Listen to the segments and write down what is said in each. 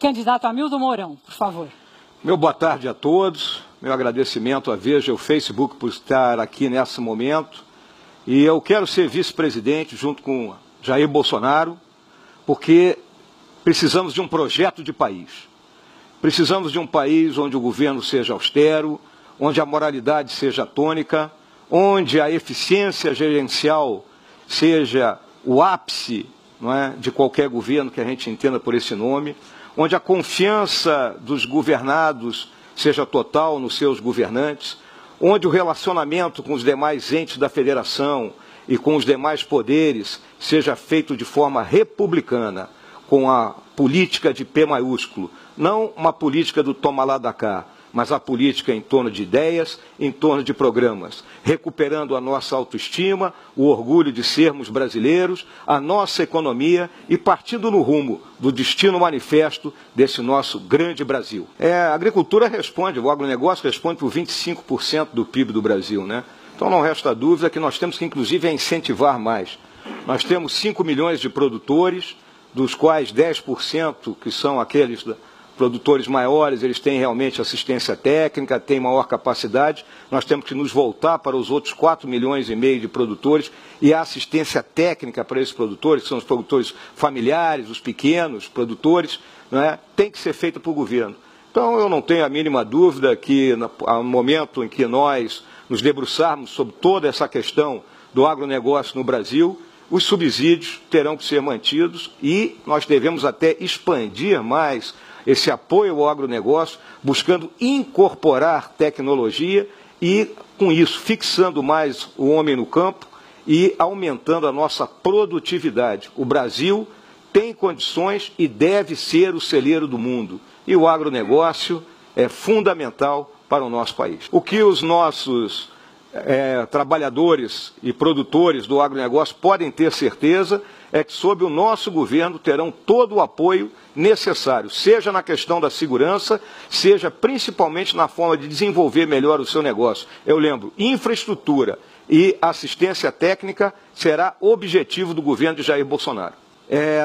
Candidato Hamilton Mourão, por favor. Meu boa tarde a todos, meu agradecimento à Veja e ao Facebook por estar aqui nesse momento. E eu quero ser vice-presidente junto com Jair Bolsonaro, porque precisamos de um projeto de país. Precisamos de um país onde o governo seja austero, onde a moralidade seja tônica, onde a eficiência gerencial seja o ápice, não é, de qualquer governo que a gente entenda por esse nome, onde a confiança dos governados seja total nos seus governantes, onde o relacionamento com os demais entes da federação e com os demais poderes seja feito de forma republicana, com a política de P maiúsculo, não uma política do toma lá da cá, mas a política em torno de ideias, em torno de programas, recuperando a nossa autoestima, o orgulho de sermos brasileiros, a nossa economia e partindo no rumo do destino manifesto desse nosso grande Brasil. A agricultura responde, o agronegócio responde por 25% do PIB do Brasil, né? Então não resta dúvida que nós temos que, inclusive, incentivar mais. Nós temos 5 milhões de produtores, dos quais 10% que são aqueles produtores maiores, eles têm realmente assistência técnica, têm maior capacidade. Nós temos que nos voltar para os outros 4,5 milhões de produtores e a assistência técnica para esses produtores, que são os produtores familiares, os pequenos produtores, não é? Tem que ser feita pelo governo. Então eu não tenho a mínima dúvida que no momento em que nós nos debruçarmos sobre toda essa questão do agronegócio no Brasil, os subsídios terão que ser mantidos e nós devemos até expandir mais esse apoio ao agronegócio, buscando incorporar tecnologia e, com isso, fixando mais o homem no campo e aumentando a nossa produtividade. O Brasil tem condições e deve ser o celeiro do mundo. E o agronegócio é fundamental para o nosso país. O que os nossos trabalhadores e produtores do agronegócio podem ter certeza é que, sob o nosso governo, terão todo o apoio necessário, seja na questão da segurança, seja principalmente na forma de desenvolver melhor o seu negócio. Eu lembro, infraestrutura e assistência técnica será objetivo do governo de Jair Bolsonaro.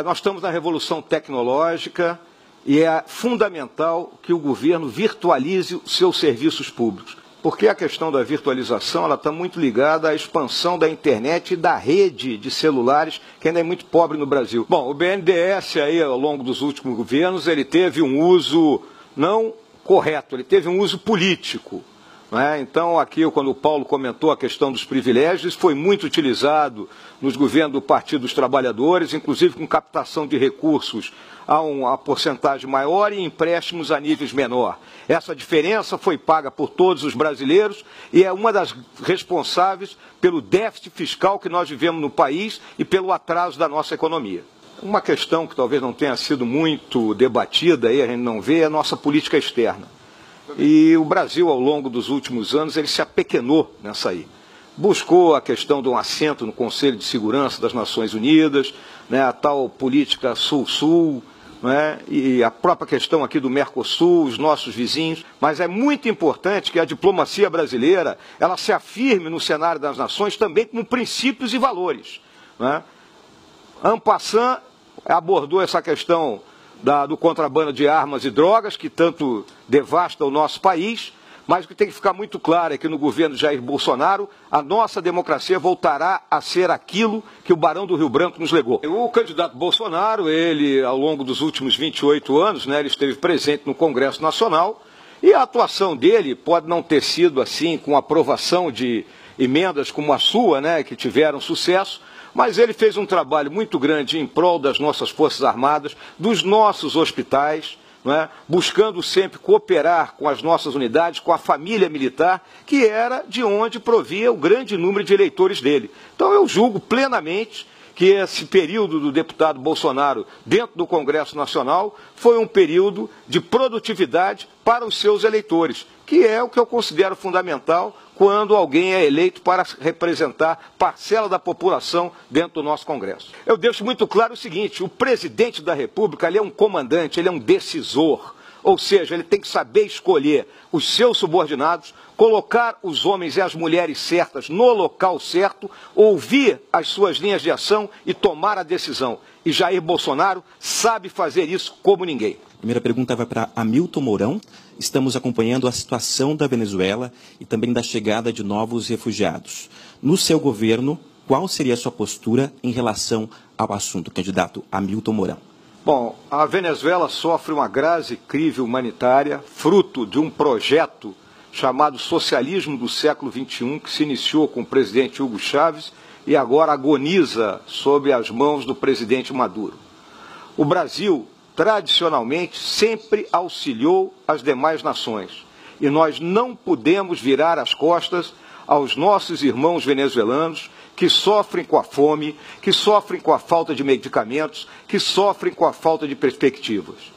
Nós estamos na revolução tecnológica e é fundamental que o governo virtualize os seus serviços públicos. Porque a questão da virtualização ela está muito ligada à expansão da internet e da rede de celulares, que ainda é muito pobre no Brasil. Bom, o BNDES, aí, ao longo dos últimos governos, ele teve um uso não correto, ele teve um uso político. Não é? Então, aqui, quando o Paulo comentou a questão dos privilégios, isso foi muito utilizado nos governos do Partido dos Trabalhadores, inclusive com captação de recursos a uma porcentagem maior e empréstimos a níveis menor. Essa diferença foi paga por todos os brasileiros e é uma das responsáveis pelo déficit fiscal que nós vivemos no país e pelo atraso da nossa economia. Uma questão que talvez não tenha sido muito debatida, aí a gente não vê, é a nossa política externa. E o Brasil, ao longo dos últimos anos, ele se apequenou nessa aí. Buscou a questão de um assento no Conselho de Segurança das Nações Unidas, né, a tal política Sul-Sul, né, e a própria questão aqui do Mercosul, os nossos vizinhos. Mas é muito importante que a diplomacia brasileira ela se afirme no cenário das nações também como princípios e valores. Né. En passant, abordou essa questão do contrabando de armas e drogas, que tanto devasta o nosso país, mas o que tem que ficar muito claro é que no governo de Jair Bolsonaro, a nossa democracia voltará a ser aquilo que o Barão do Rio Branco nos legou. O candidato Bolsonaro, ele, ao longo dos últimos 28 anos, né, ele esteve presente no Congresso Nacional, e a atuação dele pode não ter sido assim, com aprovação de emendas como a sua, né, que tiveram sucesso, mas ele fez um trabalho muito grande em prol das nossas Forças Armadas, dos nossos hospitais, não é? Buscando sempre cooperar com as nossas unidades, com a família militar, que era de onde provia o grande número de eleitores dele. Então eu julgo plenamente que esse período do deputado Bolsonaro dentro do Congresso Nacional foi um período de produtividade para os seus eleitores, que é o que eu considero fundamental quando alguém é eleito para representar parcela da população dentro do nosso Congresso. Eu deixo muito claro o seguinte, o presidente da República ele é um comandante, ele é um decisor. Ou seja, ele tem que saber escolher os seus subordinados, colocar os homens e as mulheres certas no local certo, ouvir as suas linhas de ação e tomar a decisão. E Jair Bolsonaro sabe fazer isso como ninguém. A primeira pergunta vai para Hamilton Mourão. Estamos acompanhando a situação da Venezuela e também da chegada de novos refugiados. No seu governo, qual seria a sua postura em relação ao assunto, candidato Hamilton Mourão? Bom, a Venezuela sofre uma grave crise humanitária, fruto de um projeto chamado socialismo do século XXI, que se iniciou com o presidente Hugo Chávez e agora agoniza sob as mãos do presidente Maduro. O Brasil, tradicionalmente, sempre auxiliou as demais nações e nós não podemos virar as costas aos nossos irmãos venezuelanos que sofrem com a fome, que sofrem com a falta de medicamentos, que sofrem com a falta de perspectivas.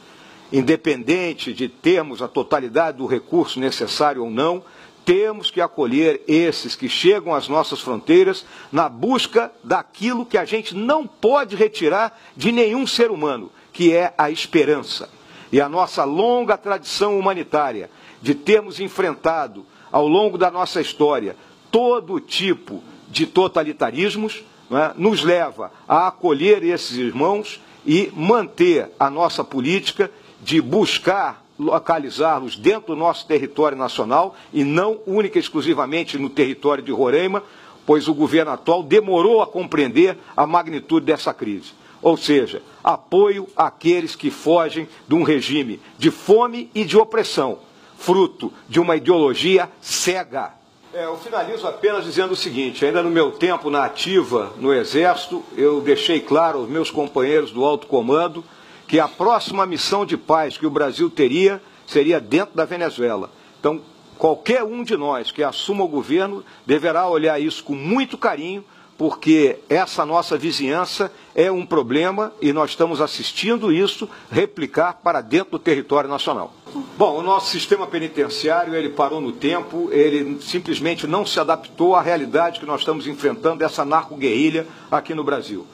Independente de termos a totalidade do recurso necessário ou não, temos que acolher esses que chegam às nossas fronteiras na busca daquilo que a gente não pode retirar de nenhum ser humano, que é a esperança. E a nossa longa tradição humanitária de termos enfrentado ao longo da nossa história todo tipo de totalitarismos, né, nos leva a acolher esses irmãos e manter a nossa política de buscar localizá-los dentro do nosso território nacional e não única e exclusivamente no território de Roraima, pois o governo atual demorou a compreender a magnitude dessa crise. Ou seja, apoio àqueles que fogem de um regime de fome e de opressão, fruto de uma ideologia cega. Eu finalizo apenas dizendo o seguinte: ainda no meu tempo na ativa no Exército, eu deixei claro aos meus companheiros do alto comando que a próxima missão de paz que o Brasil teria seria dentro da Venezuela. Então, qualquer um de nós que assuma o governo deverá olhar isso com muito carinho, porque essa nossa vizinhança é um problema e nós estamos assistindo isso replicar para dentro do território nacional. Bom, o nosso sistema penitenciário, ele parou no tempo, ele simplesmente não se adaptou à realidade que nós estamos enfrentando dessa narco-guerrilha aqui no Brasil.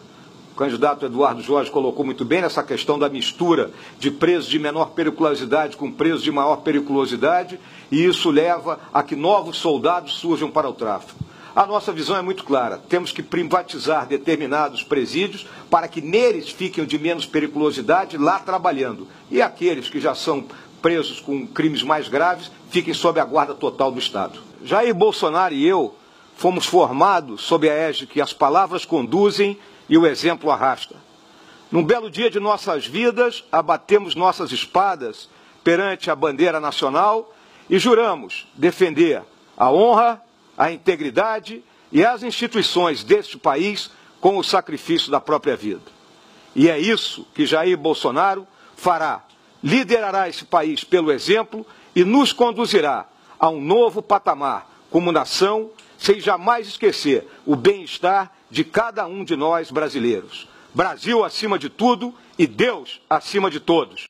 O candidato Eduardo Jorge colocou muito bem nessa questão da mistura de presos de menor periculosidade com presos de maior periculosidade, e isso leva a que novos soldados surjam para o tráfico. A nossa visão é muito clara: temos que privatizar determinados presídios para que neles fiquem de menos periculosidade lá trabalhando. E aqueles que já são presos com crimes mais graves fiquem sob a guarda total do Estado. Jair Bolsonaro e eu fomos formados sob a égide que as palavras conduzem e o exemplo arrasta. Num belo dia de nossas vidas, abatemos nossas espadas perante a bandeira nacional e juramos defender a honra, a integridade e as instituições deste país com o sacrifício da própria vida. E é isso que Jair Bolsonaro fará. Liderará esse país pelo exemplo e nos conduzirá a um novo patamar como nação, sem jamais esquecer o bem-estar de cada um de nós brasileiros. Brasil acima de tudo e Deus acima de todos.